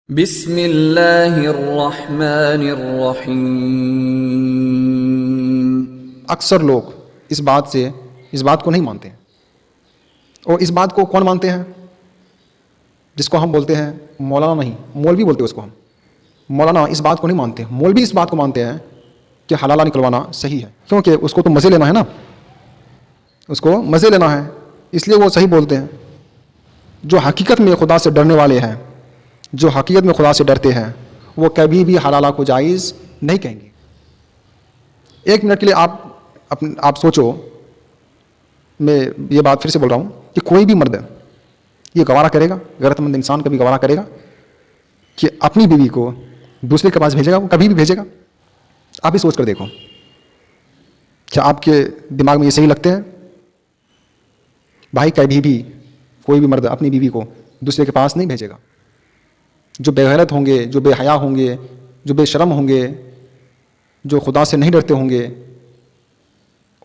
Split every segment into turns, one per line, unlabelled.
بسم اللہ الرحمن الرحیم۔
اکثر لوگ اس بات کو نہیں مانتے ہیں۔ اور اس بات کو کون مانتے ہیں؟ جس کو ہم بولتے ہیں مولانا، نہیں مولوی بولتے ہیں اس کو ہم۔ مولانا اس بات کو نہیں مانتے، مولوی اس بات کو مانتے ہیں کہ حلالہ نکلوانا صحیح ہے، کیونکہ اس کو تو مزے لینا ہے نا، اس کو مزے لینا ہے، اس لیے وہ صحیح بولتے ہیں۔ جو حقیقت میں خدا سے ڈرنے والے ہیں، جو حقیقت میں خدا سے ڈرتے ہیں، وہ کبھی بھی حلالہ کو جائز نہیں کہیں گے۔ ایک منٹ کے لیے آپ سوچو، میں یہ بات پھر سے بول رہا ہوں کہ کوئی بھی مرد یہ گوارا کرے گا، غیرت مند انسان کبھی گوارا کرے گا کہ اپنی بیوی کو دوسرے کے پاس بھیجے گا؟ وہ کبھی بھی بھیجے گا؟ آپ ہی سوچ کر دیکھو، کیا آپ کے دماغ میں یہ صحیح لگتے ہیں؟ بھائی کبھی بھی کوئی بھی مرد اپنی بیوی کو دوسرے کے پاس نہیں بھیجے گا۔ جو بے غیرت ہوں گے، جو بے حیا ہوں گے، جو بے شرم ہوں گے، جو خدا سے نہیں ڈرتے ہوں گے،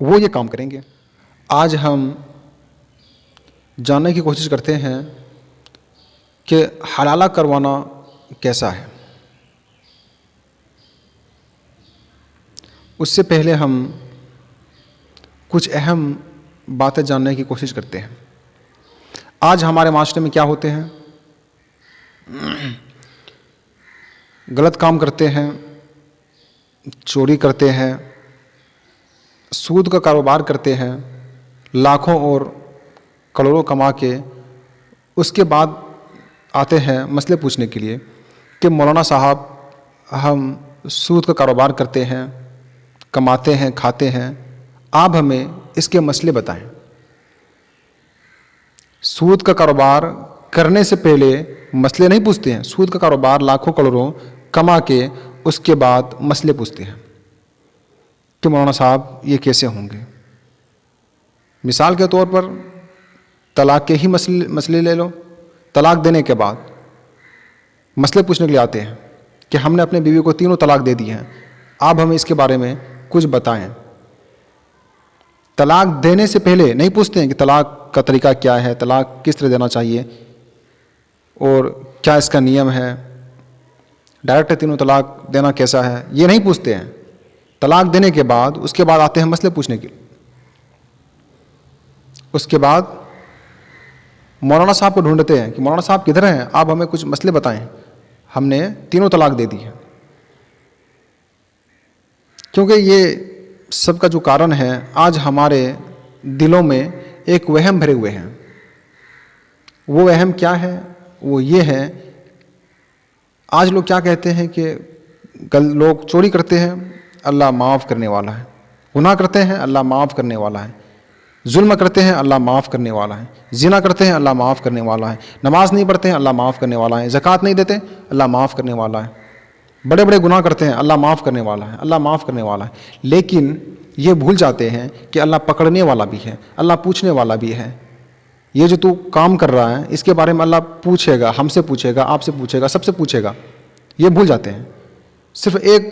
وہ یہ کام کریں گے۔ آج ہم جاننے کی کوشش کرتے ہیں کہ حلالہ کروانا کیسا ہے۔ اس سے پہلے ہم کچھ اہم باتیں جاننے کی کوشش کرتے ہیں۔ آج ہمارے معاشرے میں کیا ہوتے ہیں؟ غلط کام کرتے ہیں، چوری کرتے ہیں، سود کا کاروبار کرتے ہیں، لاکھوں اور کروڑوں کما کے اس کے بعد آتے ہیں مسئلے پوچھنے کے لیے کہ مولانا صاحب ہم سود کا کاروبار کرتے ہیں، کماتے ہیں، کھاتے ہیں، آپ ہمیں اس کے مسئلے بتائیں۔ سود کا کاروبار کرنے سے پہلے مسئلے نہیں پوچھتے ہیں، سود کا کاروبار لاکھوں کروڑوں کما کے اس کے بعد مسئلے پوچھتے ہیں کہ مولانا صاحب یہ کیسے ہوں گے۔ مثال کے طور پر طلاق کے ہی مسئلے لے لو۔ طلاق دینے کے بعد مسئلے پوچھنے کے لیے آتے ہیں کہ ہم نے اپنے بیوی کو تینوں طلاق دے دی ہیں، آپ ہمیں اس کے بارے میں کچھ بتائیں۔ طلاق دینے سے پہلے نہیں پوچھتے ہیں کہ طلاق کا طریقہ کیا ہے، طلاق کس طرح دینا چاہیے اور کیا اس کا نیم ہے، ڈائریکٹ تینوں طلاق دینا کیسا ہے، یہ نہیں پوچھتے ہیں۔ طلاق دینے کے بعد اس کے بعد آتے ہیں مسئلے پوچھنے کے لیے۔ اس کے بعد مولانا صاحب کو ڈھونڈتے ہیں کہ مولانا صاحب کدھر ہیں، آپ ہمیں کچھ مسئلے بتائیں، ہم نے تینوں طلاق دے دی ہے۔ کیونکہ یہ سب کا جو کارن ہے، آج ہمارے دلوں میں ایک وہم بھرے ہوئے ہیں۔ وہ وہم کیا ہے؟ وہ یہ ہے، آج لوگ کیا کہتے ہیں کہ لوگ چوری کرتے ہیں، اللہ معاف کرنے والا ہے، گناہ کرتے ہیں، اللہ معاف کرنے والا ہے، ظلم کرتے ہیں، اللہ معاف کرنے والا ہے، زنا کرتے ہیں، اللہ معاف کرنے والا ہے، نماز نہیں پڑھتے ہیں، اللہ معاف کرنے والا ہے، زکوٰۃ نہیں دیتے، اللہ معاف کرنے والا ہے، بڑے بڑے گناہ کرتے ہیں، اللہ معاف کرنے والا ہے، اللہ معاف کرنے والا ہے۔ لیکن یہ بھول جاتے ہیں کہ اللہ پکڑنے والا بھی ہے، اللہ پوچھنے والا بھی ہے۔ یہ جو تو کام کر رہا ہے اس کے بارے میں اللہ پوچھے گا، ہم سے پوچھے گا، آپ سے پوچھے گا، سب سے پوچھے گا۔ یہ بھول جاتے ہیں، صرف ایک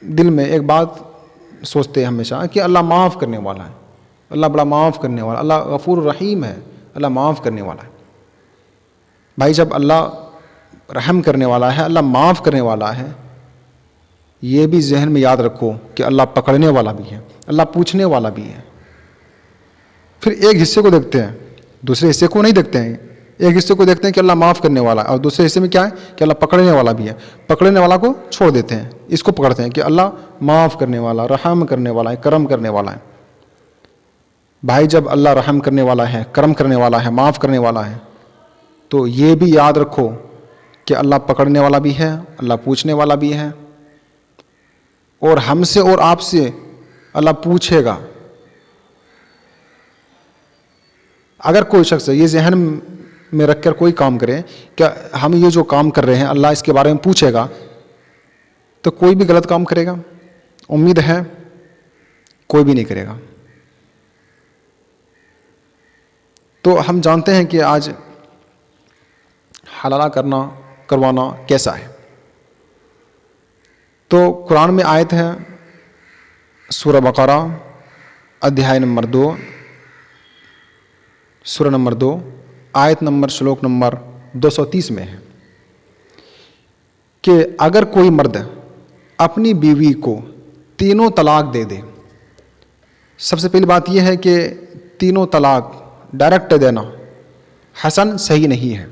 دل میں ایک بات سوچتے ہیں ہمیشہ کہ اللہ معاف کرنے والا ہے، اللہ بڑا معاف کرنے والا، اللہ غفور الرحیم ہے، اللہ معاف کرنے والا ہے۔ بھائی جب اللہ رحم کرنے والا ہے، اللہ معاف کرنے والا ہے، یہ بھی ذہن میں یاد رکھو کہ اللہ پکڑنے والا بھی ہے، اللہ پوچھنے والا بھی ہے۔ پھر ایک حصے کو دیکھتے ہیں، دوسرے حصے کو نہیں دیکھتے ہیں۔ ایک حصے کو دیکھتے ہیں کہ اللہ معاف کرنے والا ہے، اور دوسرے حصے میں کیا ہے کہ اللہ پکڑنے والا بھی ہے۔ پکڑنے والا کو چھوڑ دیتے ہیں، اس کو پکڑتے ہیں کہ اللہ معاف کرنے والا، رحم کرنے والا ہے، کرم کرنے والا ہے۔ بھائی جب اللہ رحم کرنے والا ہے، کرم کرنے والا ہے، معاف کرنے والا ہے، تو یہ بھی یاد رکھو کہ اللہ پکڑنے والا بھی ہے، اللہ پوچھنے والا بھی ہے، اور ہم سے اور آپ سے اللہ پوچھے گا۔ اگر کوئی شخص یہ ذہن میں رکھ کر کوئی کام کرے کہ ہم یہ جو کام کر رہے ہیں اللہ اس کے بارے میں پوچھے گا، تو کوئی بھی غلط کام کرے گا؟ امید ہے کوئی بھی نہیں کرے گا۔ تو ہم جانتے ہیں کہ آج حلالہ کروانا کیسا ہے۔ تو قرآن میں آیت ہے، سورہ بقرہ ادھیائے نمبر 2، سورہ نمبر 2، آیت نمبر شلوک نمبر 230 میں ہے کہ اگر کوئی مرد اپنی بیوی کو تینوں طلاق دے دے. سب سے پہلی بات یہ ہے کہ تینوں طلاق ڈائریکٹ دینا حسن صحیح نہیں ہے.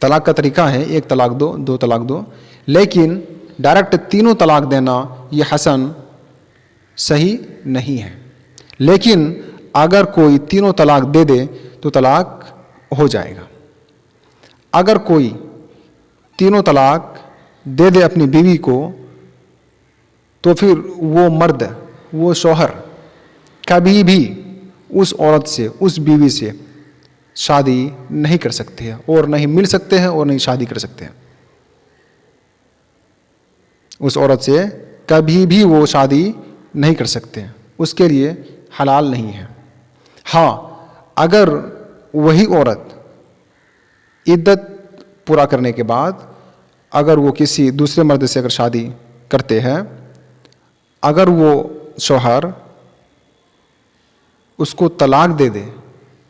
طلاق کا طریقہ ہے ایک طلاق دو، دو طلاق دو، لیکن ڈائریکٹ تینوں طلاق دینا یہ حسن صحیح نہیں ہے. لیکن اگر کوئی تینوں طلاق دے دے تو طلاق ہو جائے گا. اگر کوئی تینوں طلاق دے دے اپنی بیوی کو تو پھر وہ مرد، وہ شوہر کبھی بھی اس عورت سے، اس بیوی سے شادی نہیں کر سکتے ہیں، اور نہیں مل سکتے ہیں، اور نہیں شادی کر سکتے ہیں. اس عورت سے کبھی بھی وہ شادی نہیں کر سکتے ہیں، اس کے لیے حلال نہیں ہے. ہاں اگر وہی عورت عدت پورا کرنے کے بعد اگر وہ کسی دوسرے مرد سے اگر شادی کرتے ہیں، اگر وہ شوہر اس کو طلاق دے دے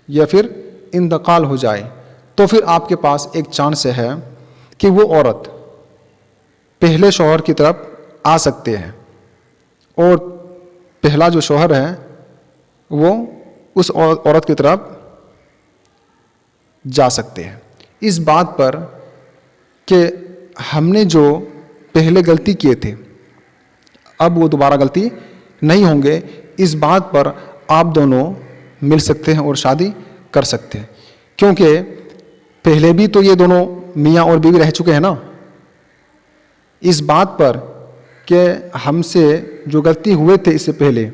یا پھر انتقال ہو جائے تو پھر آپ کے پاس ایک چانس ہے کہ وہ عورت پہلے شوہر کی طرف آ سکتے ہیں، اور پہلا جو شوہر ہے وہ اس عورت کی طرف جا سکتے ہیں. اس بات پر کہ ہم نے جو پہلے غلطی کیے تھے اب وہ دوبارہ غلطی نہیں ہوں گے، اس بات پر آپ دونوں مل سکتے ہیں اور شادی کر سکتے ہیں. کیونکہ پہلے بھی تو یہ دونوں میاں اور بیوی رہ چکے ہیں نا. اس بات پر کہ ہم سے جو غلطی ہوئے تھے اس سے پہلے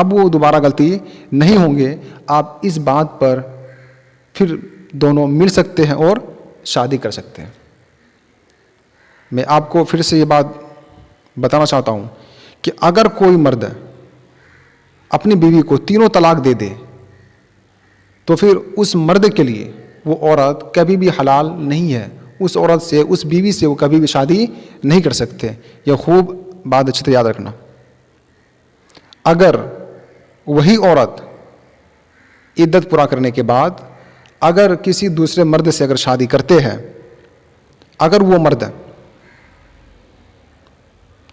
اب وہ دوبارہ غلطی نہیں ہوں گے، آپ اس بات پر پھر دونوں مل سکتے ہیں اور شادی کر سکتے ہیں. میں آپ کو پھر سے یہ بات بتانا چاہتا ہوں کہ اگر کوئی مرد اپنی بیوی کو تینوں طلاق دے دے تو پھر اس مرد کے لیے وہ عورت کبھی بھی حلال نہیں ہے. اس عورت سے، اس بیوی سے وہ کبھی بھی شادی نہیں کر سکتے. یہ خوب بات اچھی طرح یاد رکھنا. اگر وہی عورت عدت پورا کرنے کے بعد اگر کسی دوسرے مرد سے اگر شادی کرتے ہیں، اگر وہ مرد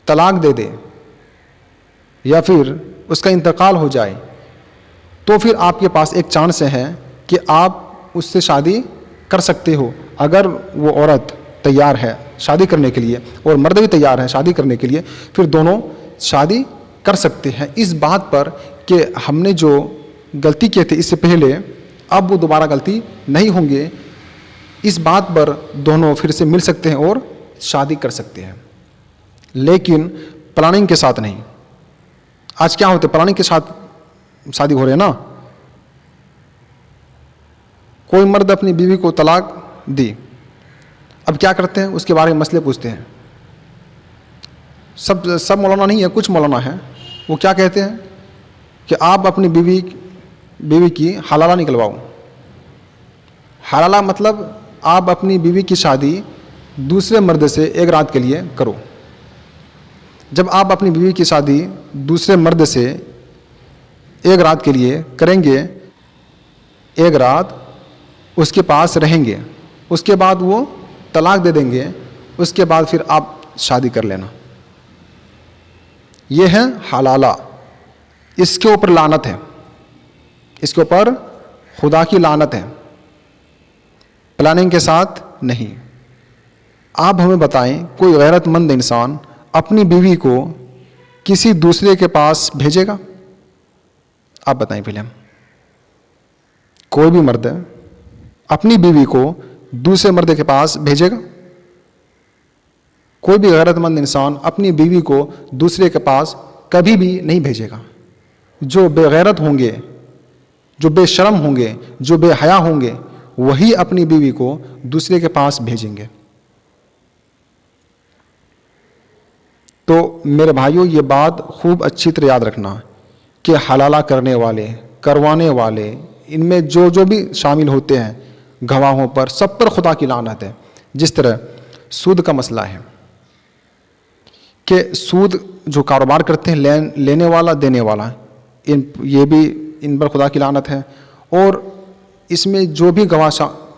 طلاق دے دے یا پھر اس کا انتقال ہو جائے تو پھر آپ کے پاس ایک چانس ہے کہ آپ اس سے شادی کر سکتے ہو. اگر وہ عورت تیار ہے شادی کرنے کے لیے اور مرد بھی تیار ہے شادی کرنے کے لیے، پھر دونوں شادی کر سکتے ہیں. اس بات پر کہ ہم نے جو غلطی کیے تھے اس سے پہلے اب وہ دوبارہ غلطی نہیں ہوں گے، اس بات پر دونوں پھر سے مل سکتے ہیں اور شادی کر سکتے ہیں. لیکن پلاننگ کے ساتھ نہیں. آج کیا ہوتا ہے، پلاننگ کے ساتھ شادی ہو رہے ہیں نا. کوئی مرد اپنی بیوی کو طلاق دی، اب کیا کرتے ہیں، اس کے بارے میں مسئلے پوچھتے ہیں. سب مولانا نہیں ہے، کچھ مولانا ہیں، وہ کیا کہتے ہیں کہ آپ اپنی بیوی کی حلالہ نکلواؤ. حلالہ مطلب آپ اپنی بیوی کی شادی دوسرے مرد سے ایک رات کے لیے کرو. جب آپ اپنی بیوی کی شادی دوسرے مرد سے ایک رات کے لیے کریں گے، ایک رات اس کے پاس رہیں گے، اس کے بعد وہ طلاق دے دیں گے، اس کے بعد پھر آپ شادی کر لینا. یہ ہے حلالہ. اس کے اوپر لعنت ہے، اس کے اوپر خدا کی لعنت ہے. پلاننگ کے ساتھ نہیں. آپ ہمیں بتائیں کوئی غیرت مند انسان اپنی بیوی کو کسی دوسرے کے پاس بھیجے گا؟ آپ بتائیں پہلے. کوئی بھی مرد اپنی بیوی کو دوسرے مرد کے پاس بھیجے گا؟ کوئی بھی غیرت مند انسان اپنی بیوی کو دوسرے کے پاس کبھی بھی نہیں بھیجے گا. جو بے غیرت ہوں گے، جو بے شرم ہوں گے، جو بے حیا ہوں گے، وہی اپنی بیوی کو دوسرے کے پاس بھیجیں گے. تو میرے بھائیوں یہ بات خوب اچھی طرح یاد رکھنا کہ حلالہ کرنے والے، کروانے والے، ان میں جو بھی شامل ہوتے ہیں گواہوں پر، سب پر خدا کی لعنت ہے. جس طرح سود کا مسئلہ ہے کہ سود جو کاروبار کرتے ہیں، لینے والا دینے والا، یہ بھی ان پر خدا کی لعنت ہے. اور اس میں جو بھی گواہ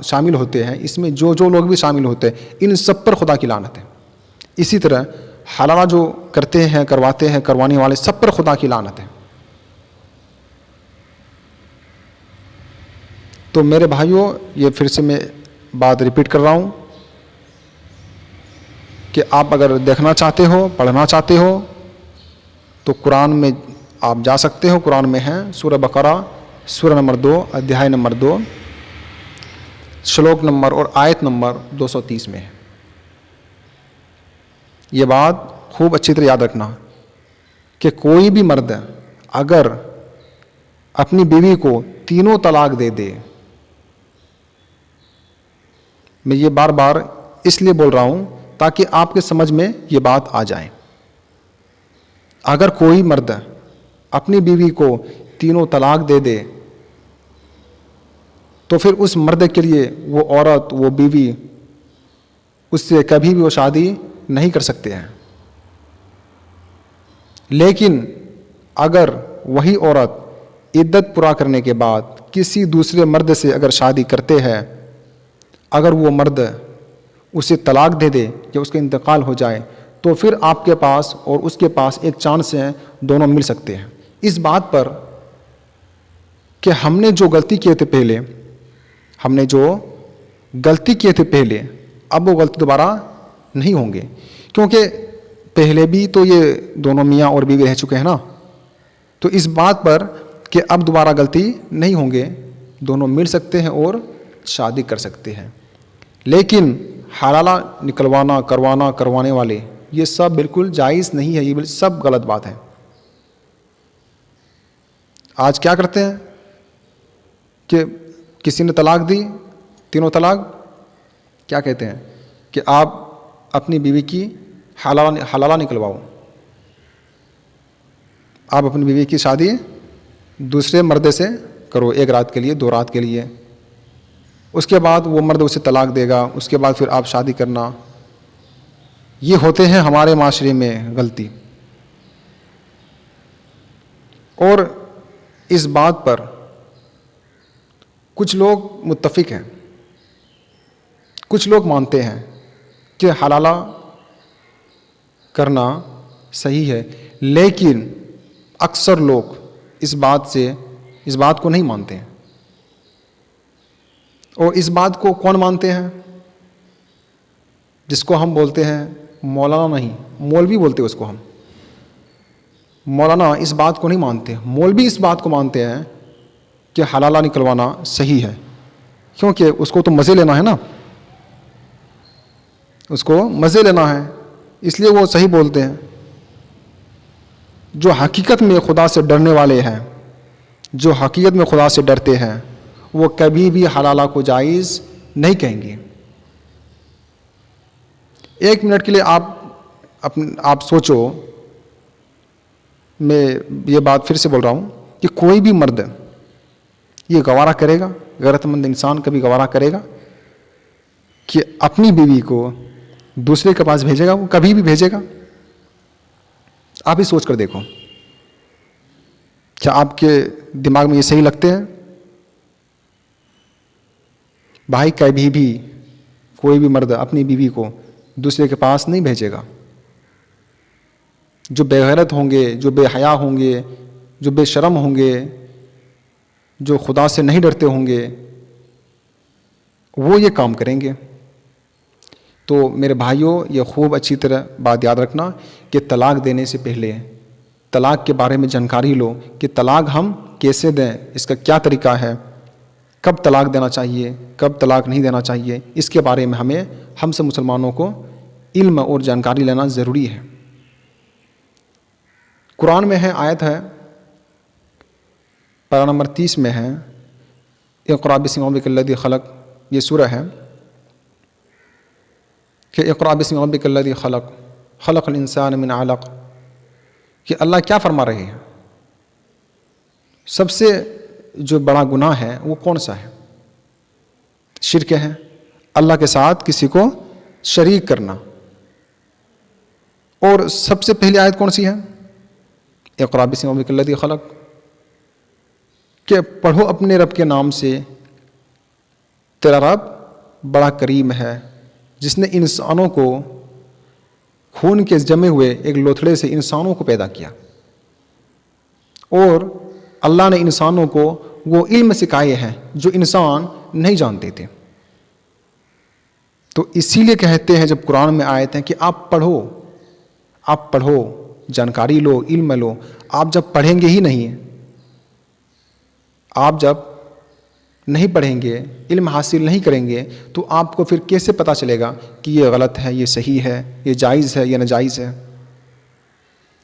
شامل ہوتے ہیں، اس میں جو لوگ بھی شامل ہوتے ہیں، ان سب پر خدا کی لعنت ہے. اسی طرح حلالہ جو کرتے ہیں، کرواتے ہیں، کروانے والے سب پر خدا کی لعنت ہے۔ تو میرے بھائیوں، یہ پھر سے میں بات ریپیٹ کر رہا ہوں کہ آپ اگر دیکھنا چاہتے ہو، پڑھنا چاہتے ہو تو قرآن میں آپ جا سکتے ہو۔ قرآن میں ہے سورہ بقرہ، سورہ نمبر 2، ادھیائے نمبر 2، شلوک نمبر اور آیت نمبر 230 میں ہے۔ یہ بات خوب اچھی طرح یاد رکھنا کہ کوئی بھی مرد اگر اپنی بیوی کو تینوں طلاق دے دے، میں یہ بار بار اس لیے بول رہا ہوں تاکہ آپ کے سمجھ میں یہ بات آ جائے، اگر کوئی مرد اپنی بیوی کو تینوں طلاق دے دے تو پھر اس مرد کے لیے وہ عورت، وہ بیوی، اس سے کبھی بھی وہ شادی نہیں کر سکتے ہیں۔ لیکن اگر وہی عورت عدت پورا کرنے کے بعد کسی دوسرے مرد سے اگر شادی کرتے ہیں، اگر وہ مرد اسے طلاق دے دے یا اس کا انتقال ہو جائے تو پھر آپ کے پاس اور اس کے پاس ایک چانس ہے، دونوں مل سکتے ہیں۔ اس بات پر کہ ہم نے جو غلطی کیے تھے پہلے، اب وہ غلطی دوبارہ نہیں ہوں گے، کیونکہ پہلے بھی تو یہ دونوں میاں اور بیوی رہ چکے ہیں نا۔ تو اس بات پر کہ اب دوبارہ غلطی نہیں ہوں گے، دونوں مل سکتے ہیں اور شادی کر سکتے ہیں۔ لیکن حلالہ نکلوانا، کروانے والے، یہ سب بالکل جائز نہیں ہے، یہ سب غلط بات ہے۔ آج کیا کرتے ہیں کہ کسی نے طلاق دی، تینوں طلاق، کیا کہتے ہیں کہ آپ اپنی بیوی کی حلالہ نکلواؤ، آپ اپنی بیوی کی شادی دوسرے مرد سے کرو، 1 رات کے لیے، 2 رات کے لیے، اس کے بعد وہ مرد اسے طلاق دے گا، اس کے بعد پھر آپ شادی کرنا۔ یہ ہوتے ہیں ہمارے معاشرے میں غلطی، اور اس بات پر کچھ لوگ متفق ہیں، کچھ لوگ مانتے ہیں کہ حلالہ کرنا صحیح ہے، لیکن اکثر لوگ اس بات کو نہیں مانتے ہیں۔ اور اس بات کو کون مانتے ہیں؟ جس کو ہم بولتے ہیں مولانا، نہیں مولوی بولتے اس کو ہم۔ مولانا اس بات کو نہیں مانتے، مولوی اس بات کو مانتے ہیں کہ حلالہ نکلوانا صحیح ہے، کیونکہ اس کو تو مزے لینا ہے نا، اس کو مزے لینا ہے، اس لیے وہ صحیح بولتے ہیں۔ جو حقیقت میں خدا سے ڈرنے والے ہیں، جو حقیقت میں خدا سے ڈرتے ہیں، وہ کبھی بھی حلالہ کو جائز نہیں کہیں گے۔ 1 منٹ کے لیے آپ سوچو، میں یہ بات پھر سے بول رہا ہوں کہ کوئی بھی مرد یہ گوارا کرے گا، غیرت مند انسان کبھی گوارا کرے گا کہ اپنی بیوی کو دوسرے کے پاس بھیجے گا؟ وہ کبھی بھی بھیجے گا؟ آپ ہی سوچ کر دیکھو، کیا آپ کے دماغ میں یہ صحیح لگتے ہیں؟ بھائی کبھی بھی کوئی بھی مرد اپنی بیوی کو دوسرے کے پاس نہیں بھیجے گا۔ جو بے غیرت ہوں گے، جو بے حیا ہوں گے، جو بے شرم ہوں گے، جو خدا سے نہیں ڈرتے ہوں گے، وہ یہ کام کریں گے۔ تو میرے بھائیوں، یہ خوب اچھی طرح بات یاد رکھنا کہ طلاق دینے سے پہلے طلاق کے بارے میں جانکاری لو کہ طلاق ہم کیسے دیں، اس کا کیا طریقہ ہے، کب طلاق دینا چاہیے، کب طلاق نہیں دینا چاہیے، اس کے بارے میں ہم سے مسلمانوں کو علم اور جانکاری لینا ضروری ہے۔ قرآن میں ہے، آیت ہے، پارہ نمبر 30 میں ہے، اقرأ باسم ربک الذی خلق، یہ سورہ ہے کہ اقرأ باسم ربک الذی خلق، خلق الانسان من علق، کہ اللہ کیا فرما رہے ہیں؟ سب سے جو بڑا گناہ ہے وہ کون سا ہے؟ شرک ہے، اللہ کے ساتھ کسی کو شریک کرنا۔ اور سب سے پہلی آیت کون سی ہے؟ اقرأ باسم ربک الذی خلق، کہ پڑھو اپنے رب کے نام سے، تیرا رب بڑا کریم ہے، جس نے انسانوں کو خون کے جمے ہوئے ایک لوتھڑے سے انسانوں کو پیدا کیا، اور اللہ نے انسانوں کو وہ علم سکھائے ہیں جو انسان نہیں جانتے تھے۔ تو اسی لیے کہتے ہیں جب قرآن میں آیت ہیں کہ آپ پڑھو، جانکاری لو، علم لو۔ آپ جب پڑھیں گے ہی نہیں، آپ جب نہیں پڑھیں گے، علم حاصل نہیں کریں گے، تو آپ کو پھر کیسے پتہ چلے گا کہ یہ غلط ہے، یہ صحیح ہے، یہ جائز ہے، یہ ناجائز ہے؟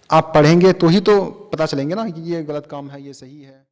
آپ پڑھیں گے تو ہی تو پتہ چلیں گے نا کہ یہ غلط کام ہے، یہ صحیح ہے۔